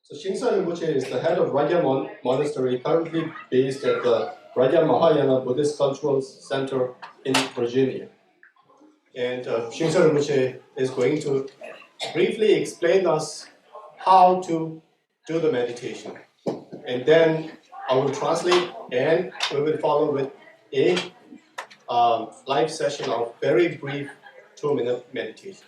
So Shingza Rinpoche is the head of Raja Monastery, currently based at the Raja Mahayana Buddhist Cultural Center in Virginia. And Shingza Rinpoche is going to briefly explain us how to do the meditation. And then I will translate, and we will follow with a live session of very brief 2-minute meditation.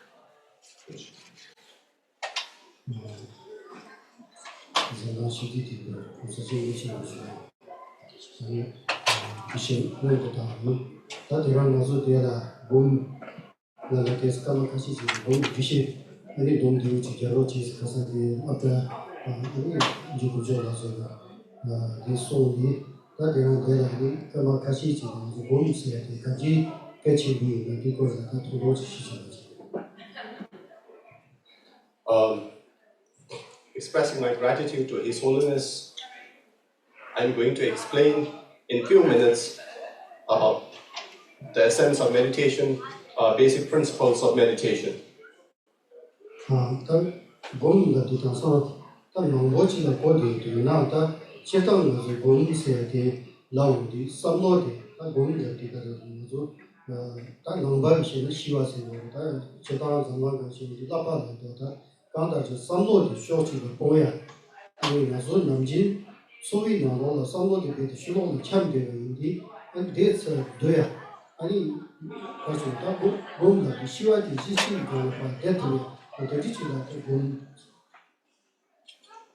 Expressing my gratitude to His Holiness, I'm going to explain in a few minutes the essence of meditation, basic principles of meditation.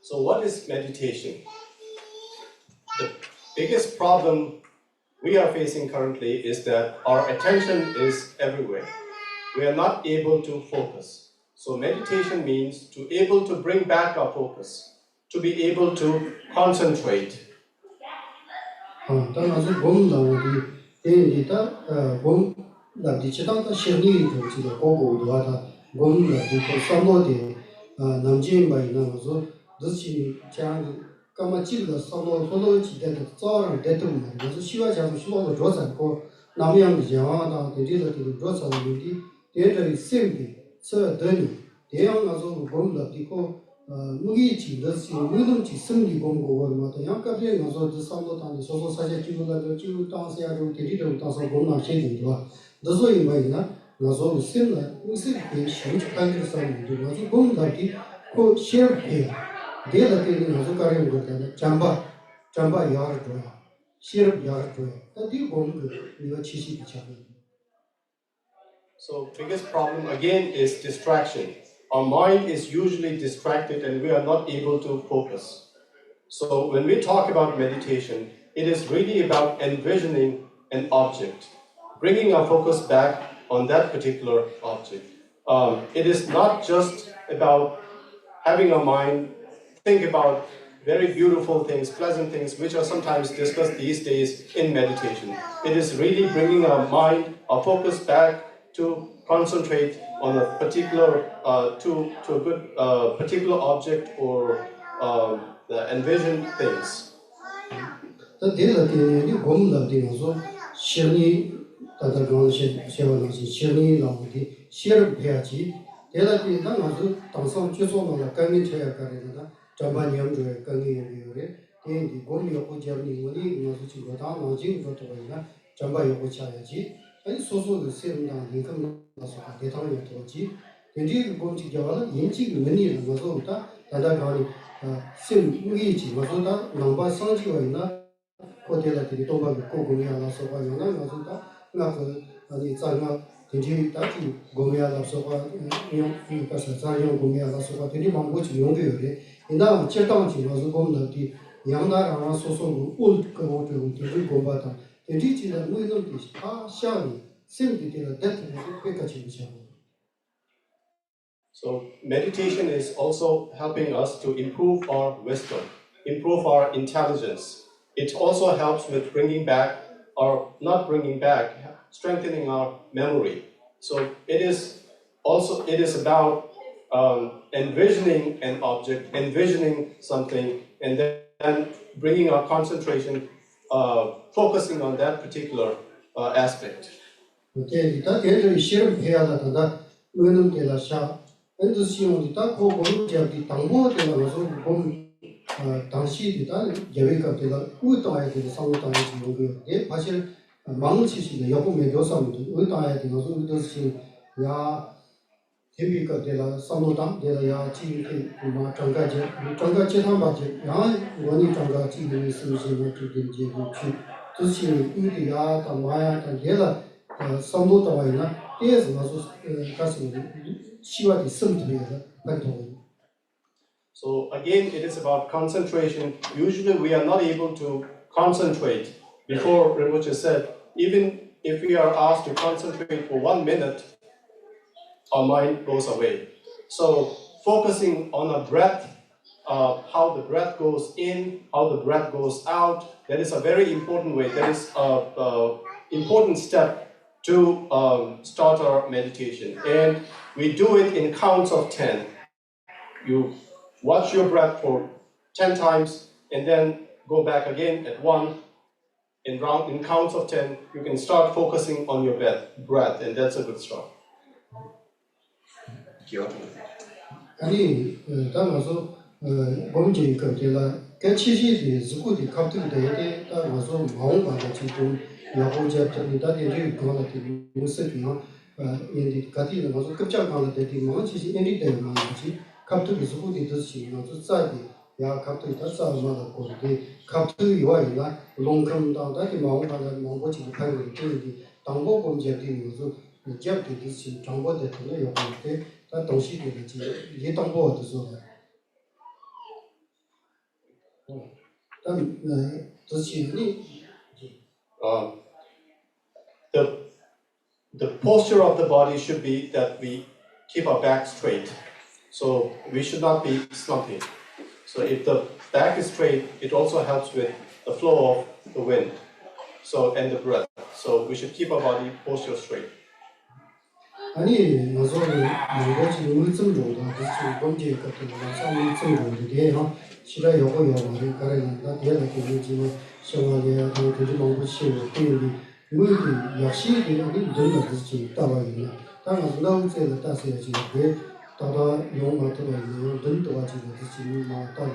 So what is meditation? The biggest problem we are facing currently is that our attention is everywhere. We are not able to focus. So meditation means to able to bring back our focus, to be able to concentrate. So biggest problem again is distraction. Our mind is usually distracted and we are not able to focus. So when we talk about meditation, it is really about envisioning an object, bringing our focus back on that particular object. It is not just about having our mind think about very beautiful things, pleasant things, which are sometimes discussed these days in meditation. It is really bringing our mind, our focus back to concentrate on a particular, to a good particular object or envision things. So meditation is also helping us to improve our wisdom, improve our intelligence. It also helps with bringing back, or not bringing back, strengthening our memory. So it is about envisioning an object, envisioning something, and then bringing our concentration, focusing on that particular aspect. And the Sion, the Tako, the Tango, the Amazon, 당시 예외가 되다 의도해야 되는 상호당의 지역에 사실 망치시는 여부의 교사님들 의도해야 되는 의도시 야 대비가 되라 상호당 되라 지금 뭐 정가제 담바제 야 원이 정가지 있는 수준의 주든지 그 뜻이 의도야 담아야 되라 상호당이나 계속 가서 시와디 섬들이야 반통. So again, it is about concentration. Usually we are not able to concentrate. Before Rinpoche said, even if we are asked to concentrate for 1 minute, our mind goes away. So focusing on a breath, how the breath goes in, how the breath goes out, that is a very important way. That is an important step to start our meditation. And we do it in counts of 10. You watch your breath for 10 times and then go back again at 1. In counts of 10, you can start focusing on your breath, and that's a good start. 아니, 따라서 범죄 것들라 개치시의 수고디 갑들에 따라서 마음과 지금 야고제들이다 되게 그거는 무슨이요 인디 가디는 가서 급작하는 데디 뭐지 인디들 뭐지 갑들이 수고디 뜻이 뭐지 싸디 야 갑들이 다 싸움하다 거기 갑들이 와이나 롱컴다다 마음과 뭐지 파이를 되게 당고 범죄들이 무슨 제압이 뜻이 정보들 되는 요건데 다 도시들이지 이게 당보도 소 The posture of the body should be that we keep our back straight. So we should not be slumping. So if the back is straight, it also helps with the flow of the wind. So and the breath. So we should keep our body posture straight. 아니, 나서는 뭐지 물좀 줘다. 그래서 범죄 같은 거 사람 좀 줘게 하. 싫어 요거 요거를 가려는다. 내가 그러지만 생활에 그들이 너무 쉬워. 그리고 물이 역시 이런 이런 것이 따라이나. 당연히 나오지는 따서야지. 왜 따라 용마도 있는 돈도 가지고 지금 뭐 따리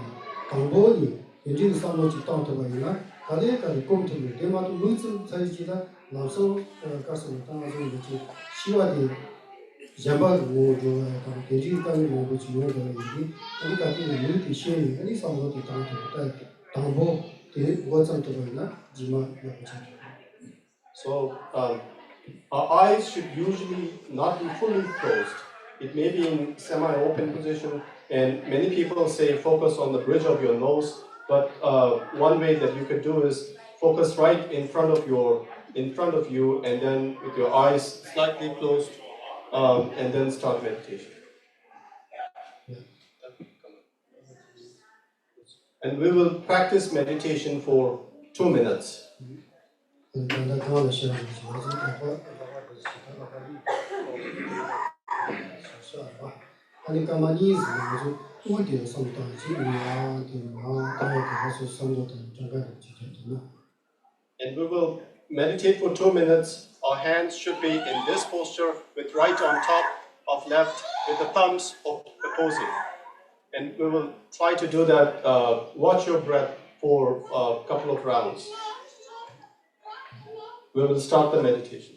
방법이 이제 상호지 따라가이나. 가래까지 공통을 대마도 물좀 사이지다. 나서 가서 따라서 이제 시와디 잠바도 뭐도 대지까지 뭐도 지원을 이게 우리가 이 물이 시행이 아니 상호도 따라서 당보 대고장도 있나 지만 So our eyes should usually not be fully closed. It may be in semi-open position, and many people say focus on the bridge of your nose. But one way that you could do is focus right in front of you, and then with your eyes slightly closed, and then start meditation. And we will practice meditation for 2 minutes. And we will meditate for 2 minutes. Our hands should be in this posture with right on top of left with the thumbs opposing. And we will try to do that, watch your breath for a couple of rounds. We will start the meditation.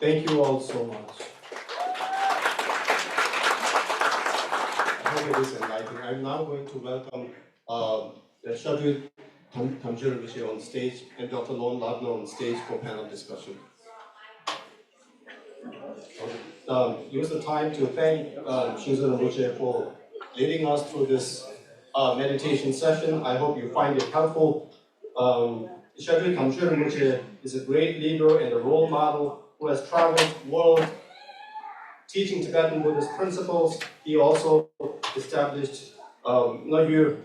Thank you all so much. I hope it is enlightening. I'm now going to welcome the Shartul Dhamchoe Rinpoche on stage and Dr. Lorne Ladner on stage for panel discussion. Use the time to thank Shingza Rinpoche for leading us through this meditation session. I hope you find it helpful. Shartul Dhamchoe Rinpoche is a great leader and a role model who has traveled the world teaching Tibetan Buddhist principles. He also established Nagyur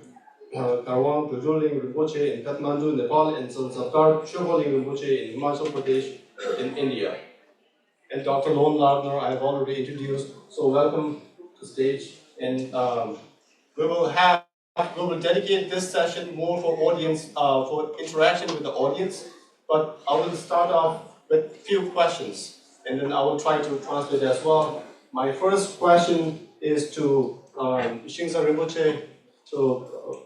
Karwang Pujuling Rinpoche in Kathmandu, Nepal, and Sansarkar Shoholing Rinpoche in Himachal Pradesh in India. And Dr. Lorne Ladner I have already introduced, so welcome to stage. And we will dedicate this session more for audience, for interaction with the audience. But I will start off with a few questions, and then I will try to translate as well. My first question is to Shingza Rinpoche. So,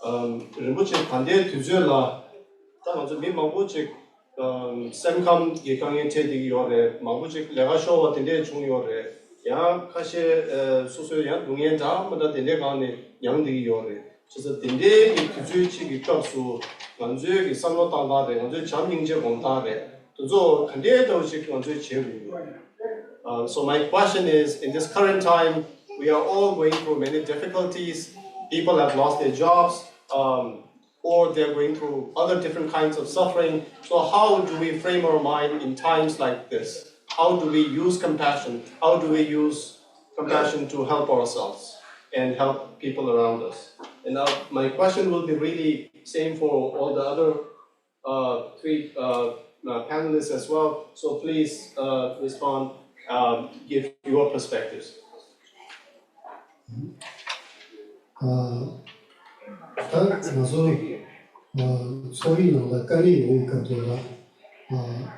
Rinpoche Kande Tuzula, Tamazu Mi Mambuchik, Semkam Gikangi Tedi Yore, Mambuchik Legasho, Tende Chung Yore, Ya Kashe Susu Yan Dungyan Dam, the Delegani Yang Di Yore. She's a Dende, Tuzuchi Gikapsu, Manzu, Samno Tangare, Manzu Chamingje Montare, Tuzo, Kande Dojik, Manzu Chiri. So my question is, in this current time, we are all going through many difficulties. People have lost their jobs, or they're going through other different kinds of suffering. So how do we frame our mind in times like this? How do we use compassion? How do we use compassion to help ourselves and help people around us? And now my question will be really same for all the other three panelists as well. So please respond. Give your perspectives. 소위 나라 까리 오이카도라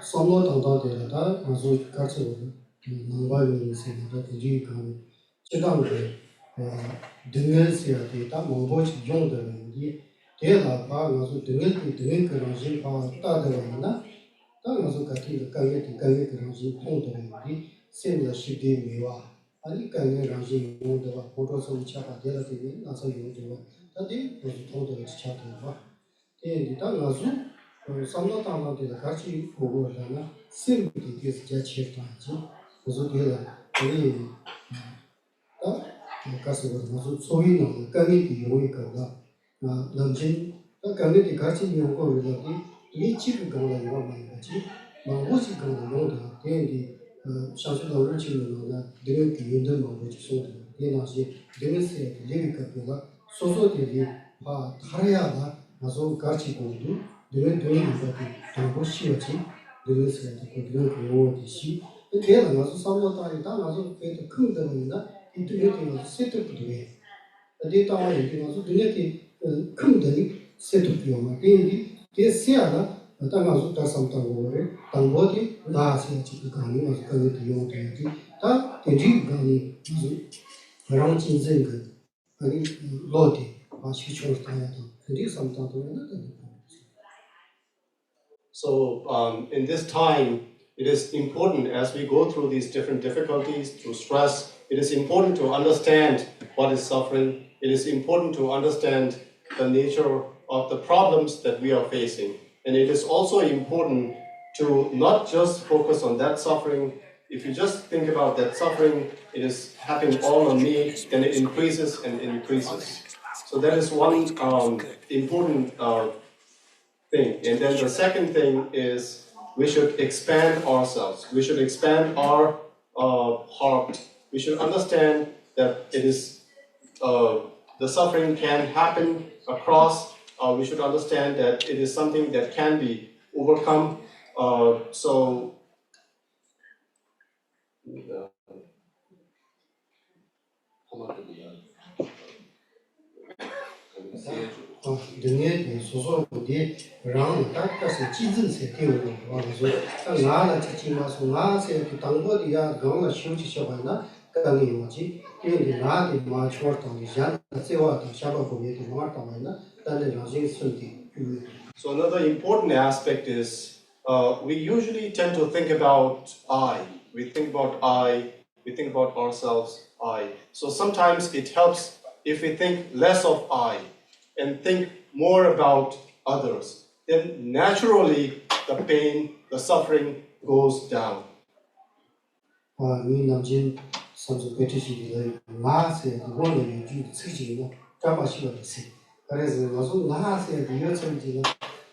선로 당당되다 아주 같이 남바이는 세다 되지 간 지당데 등에서야 되다 뭐보지 용되는지 대라 봐 아주 등에 그런 바 따다나 따라서 같이 가게 그런 식 통되는지 세는 시대 미와 아니 가게 가지 모두가 보도서 차가 되다 되게 나서 용되고 다들 무슨 통되는 차도 예, 따라서 삼도 당한테 같이 보고 하잖아. 셈이 돼서 제치했다지. 그래서 내가 우리 가서 무슨 소리는 강의도 요이가가 남진 강의도 같이 연구를 하기 이 집을 가는 거 많이 같이 뭐지 그런 거도 되는데 샤슈도를 치는 거나 내가 기운들 뭐지 소리 얘나시 데미스에 레비카가 소소들이 다려야나 나서 같이 공부 늘 돈이 더 쉬었지 늘에서 그런 거듯이 걔가 나서 삼월달에 나서 그래도 큰 데는 인터넷에 세트도 해 어디 따와 얘기 나서 눈에 큰 데는 세트도 요 근데 걔세야나 나서 다 삼다고 그래 당보디 나서 지금 강의 와서 그게 용되지 다 대지 강의 무슨 그런 진생 그 아니 로디 마시초를 타야도 그게 삼다도 So in this time, it is important as we go through these different difficulties, through stress, it is important to understand what is suffering. It is important to understand the nature of the problems that we are facing. And it is also important to not just focus on that suffering. If you just think about that suffering, it is happening all on me, then it increases and increases. So that is one important thing. And then the second thing is we should expand ourselves. We should expand our heart. We should understand that it is the suffering can happen across. We should understand that it is something that can be overcome. So 등에 소소하게 랑 딱딱서 찢은세 되는 거라서 나라 지치마서 나세 당거리야 너무 쉬우지 셔봐나 강이 오지 근데 나한테 맞춰던 게 세와도 샤바고 얘기 말다마나 단데 나중에 손디 So another important aspect is we usually tend to think about I. We think about I. We think about ourselves. I. So sometimes it helps if we think less of I and think more about others. Then naturally the pain, the suffering goes down. 이 남진 선수 배치시기를 나세 원래 주 쓰지는 잡아시거든요. 그래서 무슨 나세 리어천지는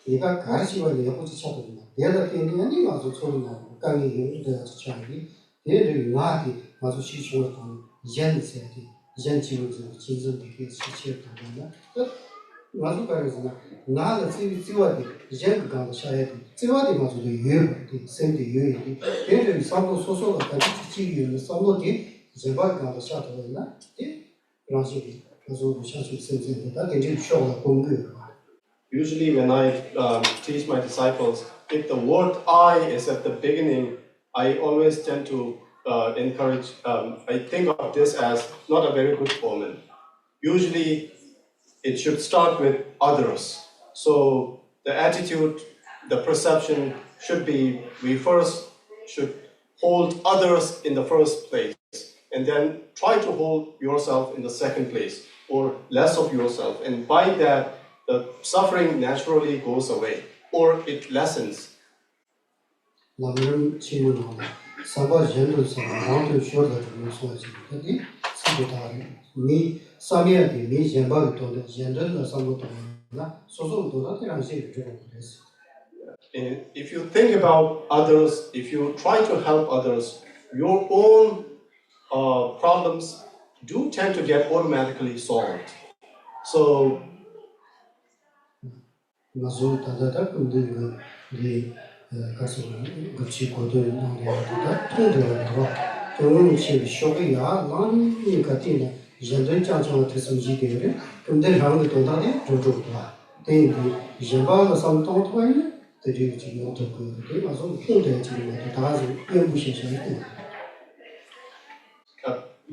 얘가 가르치고 예쁘지 찾거든요. 내가 때문에 아니 가서 소리나 강이 용도 차기 얘를 나한테 가서 시청을 하는 이젠세디 이젠지로서 진전되게 시치했다면 맞을 거라서 나는 지와디 이제 가서 샤야디 지와디 맞을 유예디 생디 유예디 얘를 사고 소소가 같이 지기는 사고디 제발 가도 샤도나 이 그런식이 그래서 샤수 센센다 굉장히 쇼가 공부 Usually, when I teach my disciples, if the word I is at the beginning, I always tend to encourage, I think of this as not a very good omen. Usually, it should start with others. So, the attitude, the perception should be we first should hold others in the first place and then try to hold yourself in the second place or less of yourself. And by that, the suffering naturally goes away or it lessens. 남은 질문하고 사바 전도서 나도 쇼다 좀 소지 근데 시도다 미 사미야디 미 젠바도 또 젠들라 상고도 나 소소도 다들한 시 좀 그랬어. And if you think about others, if you try to help others, your own problems do tend to get automatically solved. So, 나도 다다다 근데 그 가서 같이 거들 나오다 통들어도 저는 시 쇼기야 많이 같이는 젠들 장장 대성지 되게 근데 하는 게 돈다네 저쪽도 대비 제바가 상통토에 되게 지금 어떻게 그게 와서 통대 지금 다 가서 연구실에서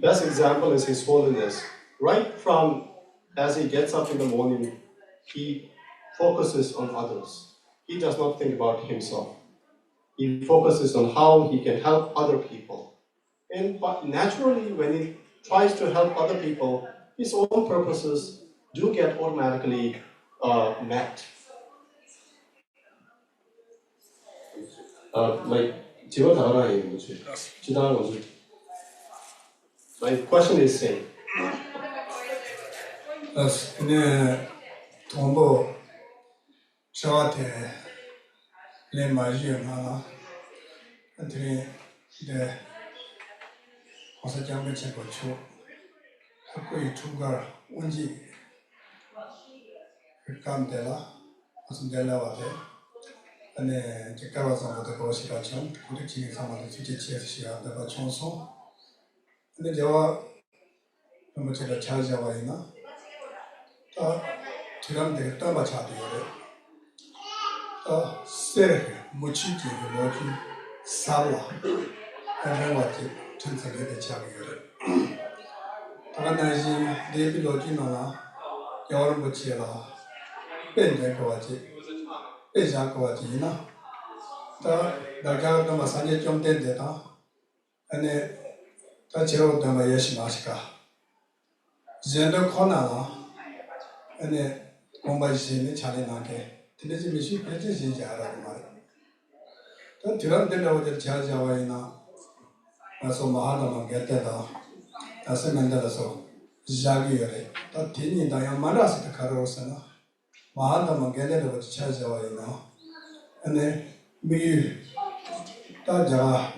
best example is His Holiness. Right from as he gets up in the morning, he focuses on others. He does not think about himself. He focuses on how he can help other people. And but naturally, when he tries to help other people, his own purposes do get automatically met. My question is same. le magie na entre de osa jambe cheko chu hakoi tugar unji kamdela asundela wale ane jekara sama de koshira chon kuri chini sama de chiche cheshia da ba chonso ane jawa mochela chaja waina ta tiram de ta ba cha de ser mochiki logi sala anawati chansage de chagire taganaji devi logi nala yawar mochela penje kawati peja kawati na ta daga da masanje chomten de ta ane ta chero da ma yeshimashika zendo khona na ane kombaji ne chale na ke Today's mission is Jara. The Tibetan over the Chajawaina, also Mahadama Getela, as a Mandelaso, Zagiri, the Tini Diamaras the Karosana, Mahadama Getela over the Chajawaina, and then we Taja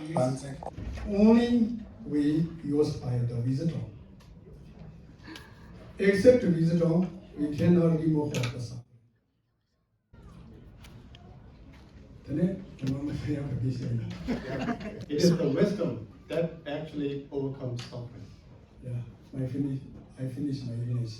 only we use by the visitor. Except visitor, we cannot remove the person. It is the wisdom that actually overcomes suffering. Yeah, I finished my English.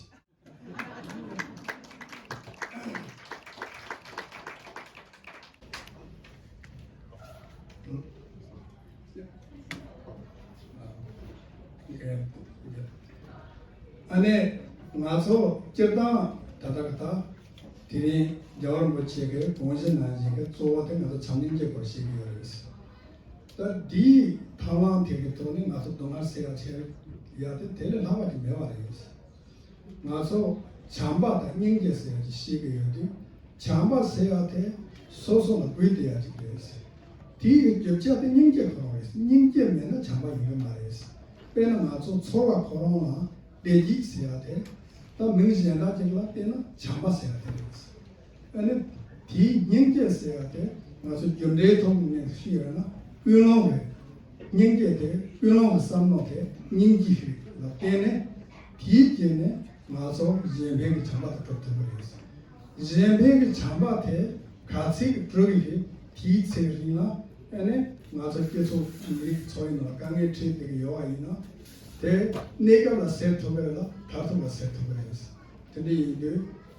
ane ngaso cheta tadakata tini jawar mochege ponjen najige zote ngaso chamninje korshigi yoris ta di thawan thege toni ngaso dongar sega che yate tele lama di mewa yoris ngaso chamba da ningje se shigi yodi chamba sega te soso na guide ya yoris di yobja de ningje yoris ningje mena chamba yoris maris pena ngaso choga korona deji sega te 다 명시한다 제가 때는 참았어야 돼요. 아니 뒤 년제서야 돼. 그래서 연례통에 시여나 변호해. 년제대 변호 삼노게 년지히. 때문에 뒤에는 가서 제백이 참았다 그랬어. 제백이 참았대 같이 들어기 뒤세리나 아니 ngaso keso ni choi no kange tri de yo ai no de nega la set to ga la thaso la set to ga yes tedi de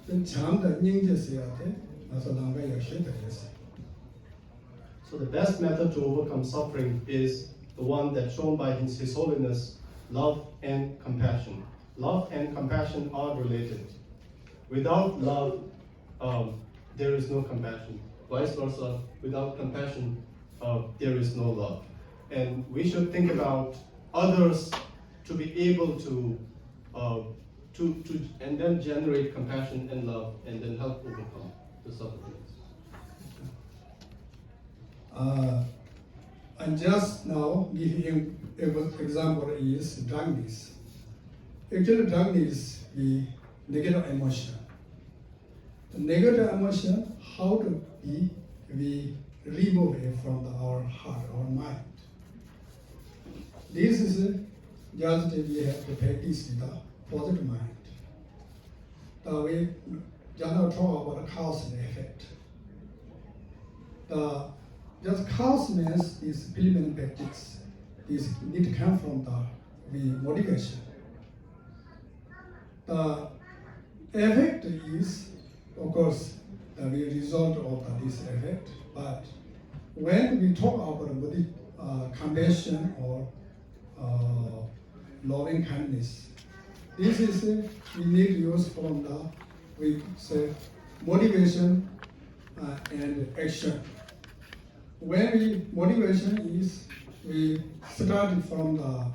den cham da ning je se ya de ngaso lang ga ya she de yes. So the best method to overcome suffering is the one that's shown by His Holiness, love and compassion. Love and compassion are related. Without love, there is no compassion. Vice versa, without compassion, there is no love. And we should think about others to be able to and then generate compassion and love, and then help overcome the suffering. And just now giving an example is drunkenness. Actually, drunkenness is negative emotion. The negative emotion, how to be we remove it from our heart, our mind. This is just we have to practice the positive mind. We generally talk about the cause and effect. Just cause means is implement practice. This need to come from the motivation. The effect is, of course, the result of this effect. But when we talk about compassion or loving kindness, this is we need to use from the we say motivation and action. When we motivation is we start from the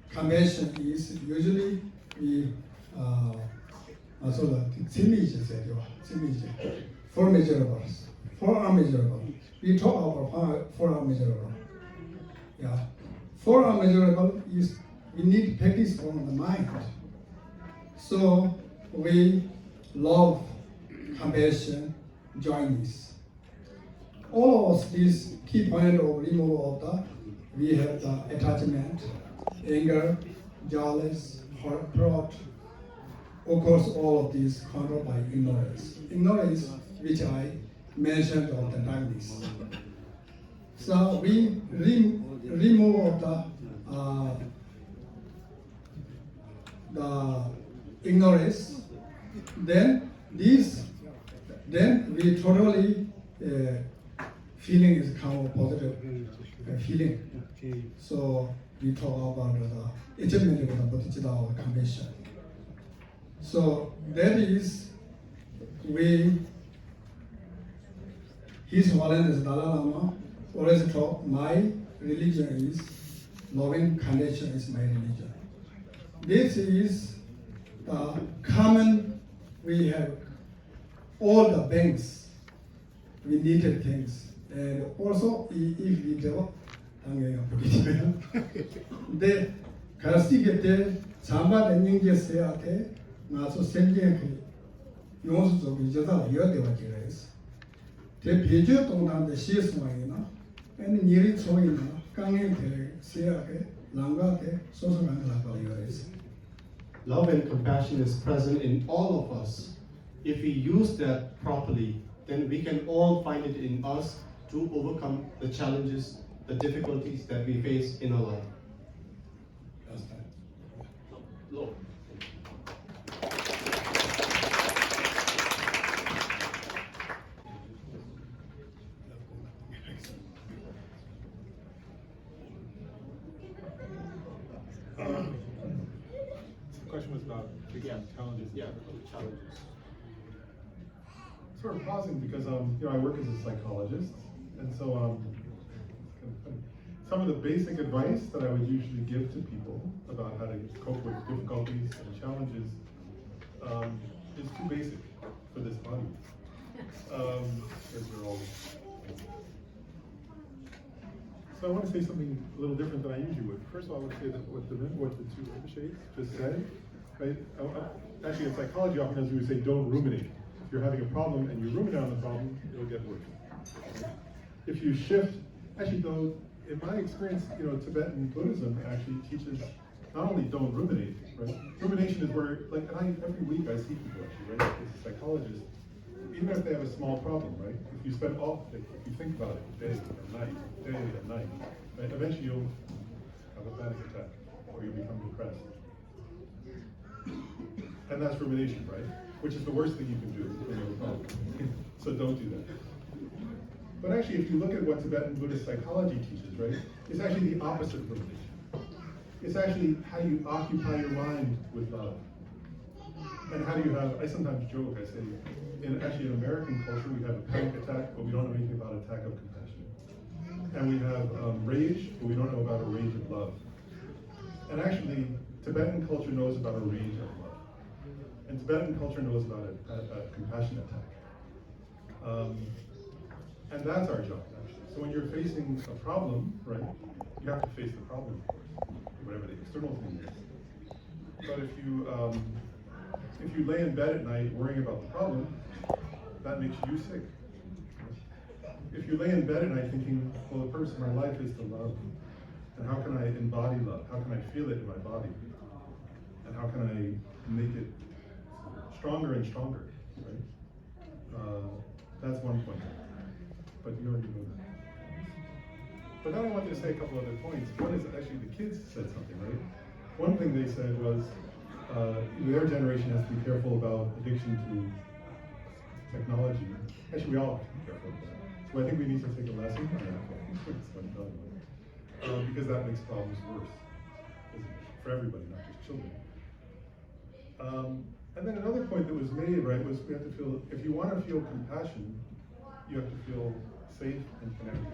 compassion is usually we so the image four measurables, four unmeasurable. We talk about four unmeasurable. Yeah, four unmeasurable is we need to practice from the mind. So we love, compassion, joyness. All of these key points of removal of the, we have the attachment, anger, jealous, hurt, proud. Of course, all of these controlled by ignorance. Ignorance, which I mentioned of the darkness. So we remove the ignorance. Then we totally feeling is kind of positive feeling. So we talk about the achievement of the bodhicitta or compassion. So that is His Holiness Dalai Lama always talk, my religion is loving compassion is my religion. This is the common, we have all the banks, we needed things. And also, if we develop, the Karastigate, Samba and Ninja Seate, Naso Senjaki, Yonsu Vijata, Yodevakires. The Piju Tona, the Shias Marina, and Niri Soina, Kangate, Seake, Langate, Sosan Lapalires. Love and compassion is present in all of us. If we use that properly, then we can all find it in us to overcome the challenges, the difficulties that we face in our life. Lord. The question was about challenges. Yeah, challenges. Sort of pausing because I work as a psychologist, and so some of the basic advice that I would usually give to people about how to cope with difficulties and challenges is too basic for this audience. Because we're all. So I want to say something a little different than I usually would. First of all, I would say that what the two Rinpoches just said, right? Actually, in psychology, oftentimes we would say don't ruminate. If you're having a problem and you ruminate on the problem, it'll get worse. If you shift, actually though, in my experience, Tibetan Buddhism actually teaches not only don't ruminate, right? Rumination is where, every week I see people actually, right, as a psychologist, even if they have a small problem, right? If you spend if you think about it day and night, right? Eventually you'll have a panic attack or you'll become depressed. And that's rumination, right? Which is the worst thing you can do when you're alone. So don't do that. But actually, if you look at what Tibetan Buddhist psychology teaches, right, it's actually the opposite of rumination. It's actually how you occupy your mind with love. And how do you have, I sometimes joke, I say, in American culture, we have a panic attack, but we don't know anything about an attack of compassion. And we have rage, but we don't know about a rage of love. And actually, Tibetan culture knows about a rage of love. And Tibetan culture knows about a compassion attack. And that's our job, actually. So when you're facing a problem, right, you have to face the problem, of course, whatever the external thing is. But if you lay in bed at night worrying about the problem, that makes you sick. If you lay in bed at night thinking, well, the purpose of my life is to love, and how can I embody love? How can I feel it in my body? And how can I make it stronger and stronger, right? That's one point. But you already know that. But then I wanted to say a couple other points. One is actually the kids said something, right? One thing they said was, their generation has to be careful about addiction to technology. Actually, we all have to be careful of that. So I think we need to take a lesson on that, because that makes problems worse, for everybody, not just children. And then another point that was made, right, was we have to feel, if you want to feel compassion, you have to feel safe and connected,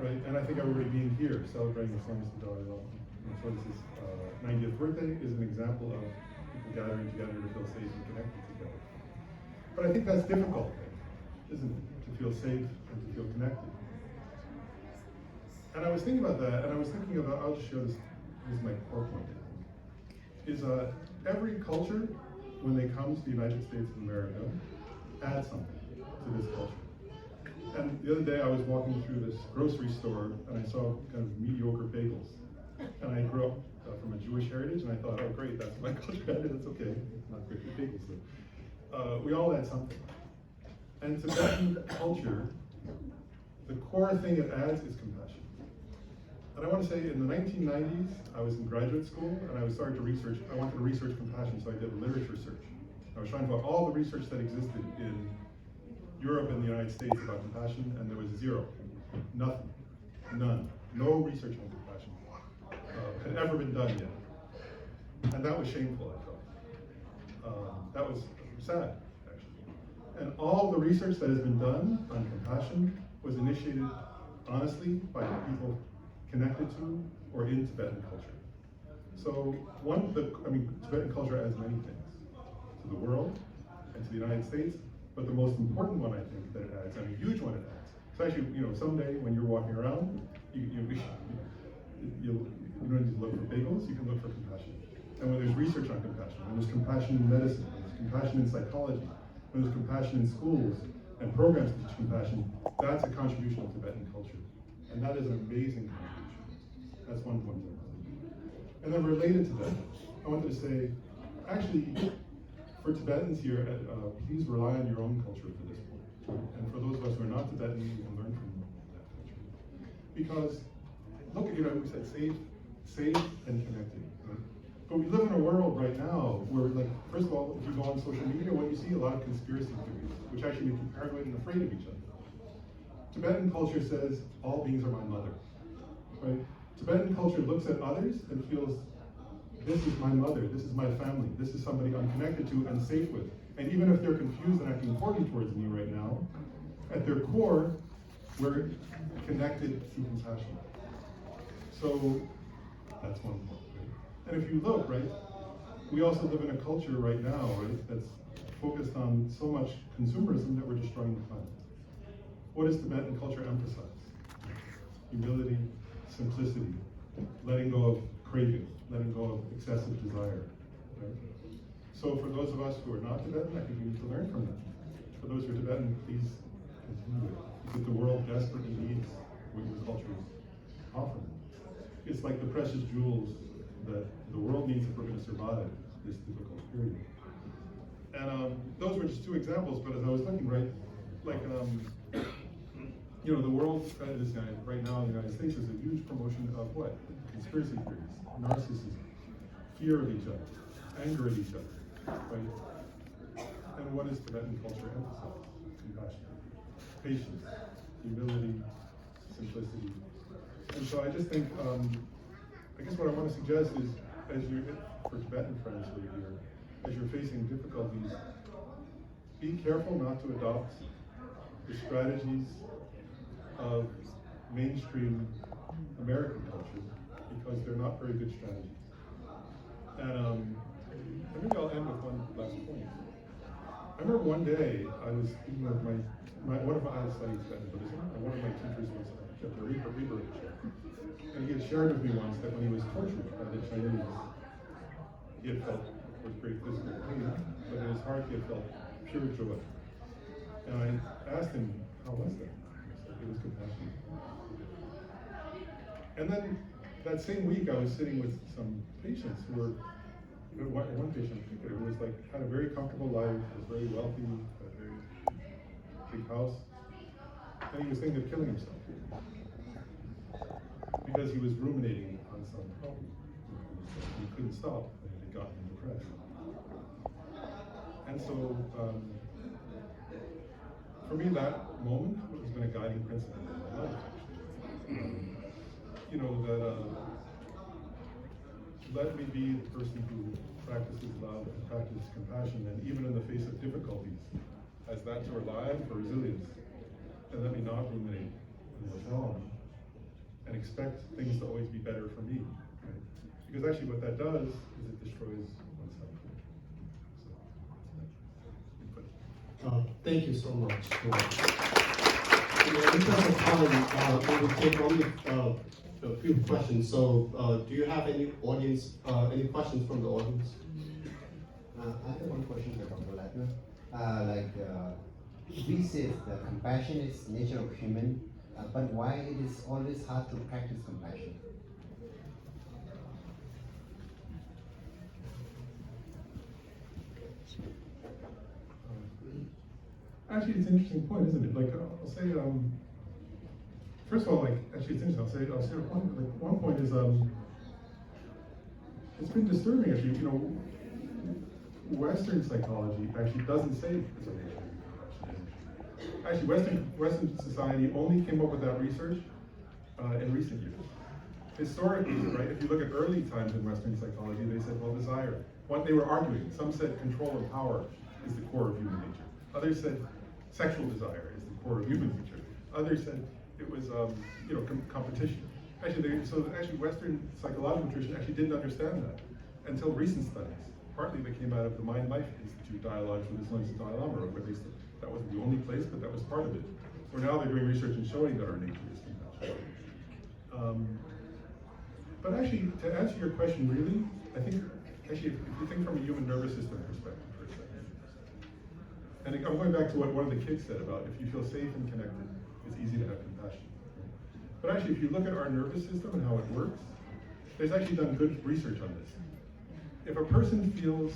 right? And I think everybody being here celebrating the Holiness of Dalai Lama. So this is 90th birthday is an example of people gathering together to feel safe and connected together. But I think that's difficult, isn't it? To feel safe and to feel connected. And I was thinking about that, and I was thinking about, I'll just show this is my core point, is every culture, when they come to the United States of America, adds something to this culture. And the other day I was walking through this grocery store and I saw kind of mediocre bagels. And I grew up from a Jewish heritage and I thought, oh great, that's my culture, that's okay. Not great with bagels though. We all add something. And Tibetan culture, the core thing it adds is compassion. And I want to say in the 1990s, I was in graduate school and I was starting to research, I wanted to research compassion, so I did a literature search. I was trying to find all the research that existed in Europe and the United States about compassion, and there was zero, nothing, none, no research on compassion had ever been done yet. And that was shameful, I thought. That was sad, actually. And all the research that has been done on compassion was initiated, honestly, by the people connected to or in Tibetan culture. So Tibetan culture adds many things to the world and to the United States, but the most important one I think that it adds, and a huge one it adds. So actually, someday when you're walking around, you don't need to look for bagels, you can look for compassion. And when there's research on compassion, when there's compassion in medicine, when there's compassion in psychology, when there's compassion in schools and programs to teach compassion, that's a contribution of Tibetan culture. And that is an amazing contribution. That's one point. And then related to that, I wanted to say, actually, for Tibetans here, please rely on your own culture for this point. And for those of us who are not Tibetan, we can learn from that culture. Because, look, we said safe and connected. Right? But we live in a world right now where, first of all, if you go on social media, what you see a lot of conspiracy theories, which actually make you paranoid and afraid of each other. Tibetan culture says, all beings are my mother. Right? Tibetan culture looks at others and feels, this is my mother, this is my family, this is somebody I'm connected to and safe with. And even if they're confused and acting poorly towards me right now, at their core, we're connected through compassion. So that's one point, right? And if you look, right, we also live in a culture right now, right, that's focused on so much consumerism that we're destroying the planet. What does Tibetan culture emphasize? Humility, simplicity, letting go of craving, letting go of excessive desire. Right? So for those of us who are not Tibetan, I think we need to learn from that. For those who are Tibetan, please continue it. Because the world desperately needs what your culture is offering. It's like the precious jewels that the world needs if we're going to survive this difficult period. And those were just two examples, but as I was looking, right, like, you know, the world is, right now in the United States is a huge promotion of what? Conspiracy theories, narcissism, fear of each other, anger at each other, right? And what does Tibetan culture emphasize? Compassion, patience, humility, simplicity. And so I just think, I guess what I want to suggest is, as you, for Tibetan friends who are here, as you're facing difficulties, be careful not to adopt the strategies of mainstream American culture, because they're not very good strategies. And maybe I'll end with one last point. I remember one day I was speaking with I had studied Tibetan Buddhism, and one of my teachers was kept a Rebirth chair. And he had shared with me once that when he was tortured by the Chinese, he had felt with great physical pain, but in his heart he had felt pure joy. And I asked him, how was that? It was compassion. And then that same week, I was sitting with some patients who were, one patient in particular, who was like, had a very comfortable life, was very wealthy, had a very big house, and he was thinking of killing himself because he was ruminating on some problem. He couldn't stop, and it had gotten him depressed. And so, for me, that moment has been a guiding principle in my life, actually. You know, that let me be the person who practices love and practices compassion, and even in the face of difficulties, as that's our life for resilience. And let me not ruminate on what's wrong and expect things to always be better for me. Right? Because actually what that does is it destroys oneself. So, Thank you so much. In the interest of time, we will take only a few questions. So, do you have any audience, any questions from the audience? I have one question for Dr. Ladner. We say that compassion is nature of human, but why it is always hard to practice compassion? actually, it's an interesting point, isn't it? Like, I'll say, first of all, like, actually, it's interesting. I'll say one point is, it's been disturbing, actually. You know, Western psychology actually doesn't say it's a nature. Actually, Western society only came up with that research in recent years. Historically, right, if you look at early times in Western psychology, they said, well, desire. What they were arguing, some said control and power is the core of human nature. Others said sexual desire is the core of human nature. Others said it was, competition. Actually, Western psychological tradition actually didn't understand that until recent studies. Partly they came out of the Mind Life Institute dialogues with His Dalai Lama, where they said that wasn't the only place, but that was part of it. Where now they're doing research and showing that our nature is compassion. But actually, to answer your question, really, I think, actually, if you think from a human nervous system perspective for a second, and I'm going back to what one of the kids said about if you feel safe and connected, it's easy to have compassion. But actually, if you look at our nervous system and how it works, there's actually done good research on this. If a person feels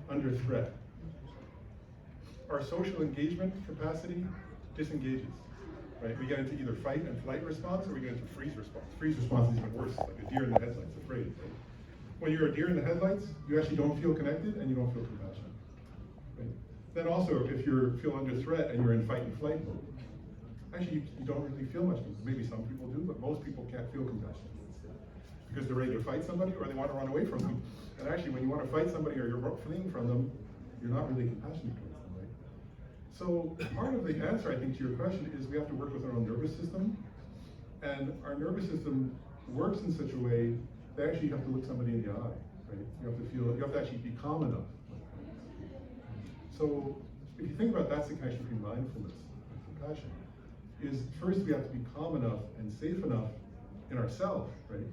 under threat, our social engagement capacity disengages. Right? We get into either fight and flight response, or we get into freeze response. Freeze response is even worse, like a deer in the headlights, afraid. Right? When you're a deer in the headlights, you actually don't feel connected and you don't feel compassion. Right? Then also, if you feel under threat and you're in fight and flight mode, actually you don't really feel much. Maybe some people do, but most people can't feel compassion. Because they're ready to fight somebody or they want to run away from them. And actually, when you want to fight somebody or you're fleeing from them, you're not really compassionate towards them, right? So part of the answer, I think, to your question is we have to work with our own nervous system. And our nervous system works in such a way that actually you have to look somebody in the eye, right? You have to actually be calm enough. So if you think about that's the connection between mindfulness and compassion, is first we have to be calm enough and safe enough in ourselves, right,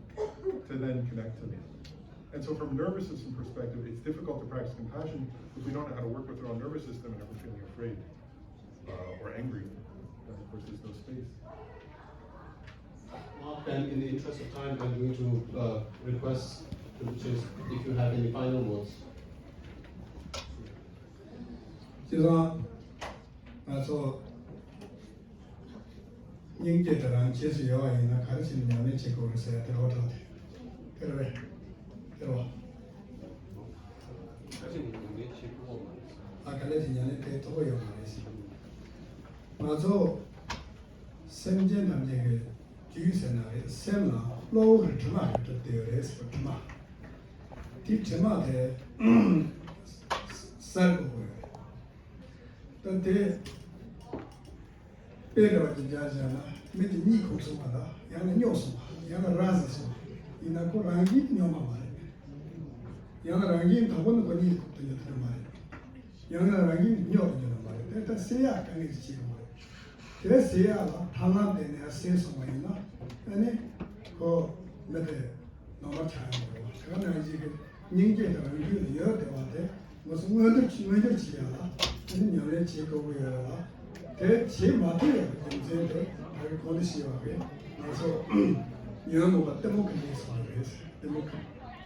to then connect to me. And so from a nervous system perspective, it's difficult to practice compassion if we don't know how to work with our own nervous system and if we're feeling afraid or angry. And of course, there's no space. Well, then, in the interest of time, I'm going to request, which is, if you have any final words. 就说说应届的人接触有啊，那开始两年结果是得好着的，对不对？对吧？啊，开始两年得多有嘛的是。深圳的这个举神啊，深了，老是芝麻就对的是芝麻，die芝麻的三个回来，但得别的话就讲呢，没得你口说话的，养了鸟说话，养了鸭子说话，你那个rangi鸟妈妈的，养了rangi他不能过你口的就他妈的，养了rangi鸟的就他妈的，但谁呀干的是这个嘛？这谁呀了？他那边呢谁什么呢？那个没得那么强的吧？可能这个年纪的人有的话的，我是我的去了，那娘的结果为了，这起码的人这的，还是搞的希望的，我说娘我怎么跟你说的？怎么看？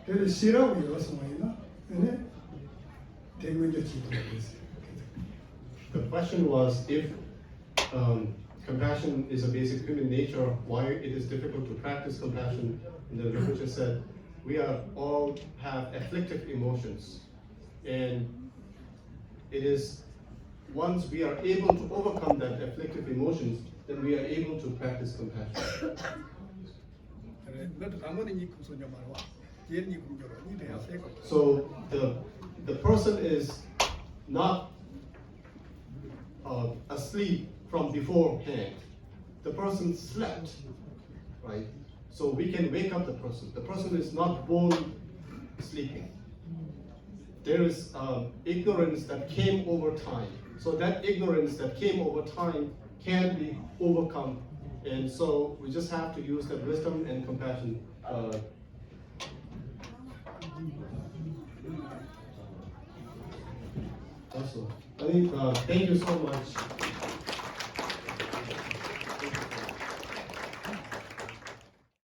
这是希望有什么呢？那这个就知道的是。The question was if compassion is a basic human nature, why it is difficult to practice compassion. And the Rinpoche said, we are all have afflictive emotions. And it is once we are able to overcome that afflictive emotions, then we are able to practice compassion. So the person is not asleep from beforehand. The person slept, right? So we can wake up the person. The person is not born sleeping. There is ignorance that came over time. So that ignorance that came over time can be overcome. And so we just have to use that wisdom and compassion. Also, I think, thank you so much.